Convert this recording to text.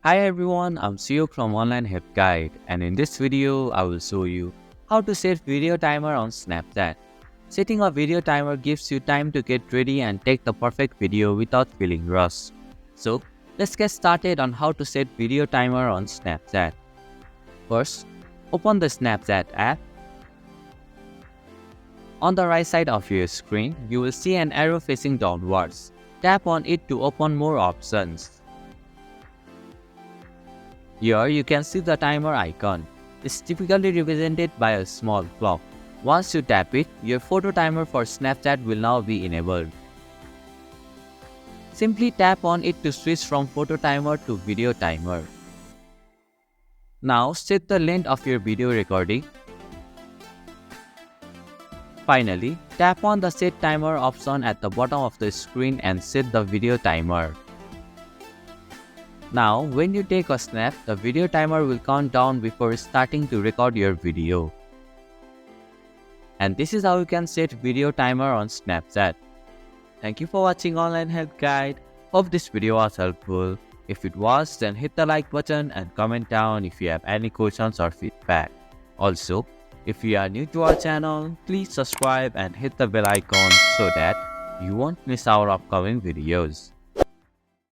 Hi everyone, I'm Sio from Online Help Guide, and in this video I will show you how to set video timer on Snapchat. Setting a video timer gives you time to get ready and take the perfect video without feeling rushed. So let's get started on how to set video timer on Snapchat. First, open the Snapchat app. On the right side of your screen, you will see an arrow facing downwards. Tap on it to open more options. Here you can see the timer icon. It's typically represented by a small clock. Once you tap it, your photo timer for Snapchat will now be enabled. Simply tap on it to switch from photo timer to video timer. Now set the length of your video recording. Finally, tap on the set timer option at the bottom of the screen and set the video timer. Now, when you take a snap, the video timer will count down before starting to record your video. And this is how you can set video timer on Snapchat. Thank you for watching Online Help Guide. Hope this video was helpful. If it was, then hit the like button and comment down if you have any questions or feedback. Also, if you are new to our channel, please subscribe and hit the bell icon so that you won't miss our upcoming videos.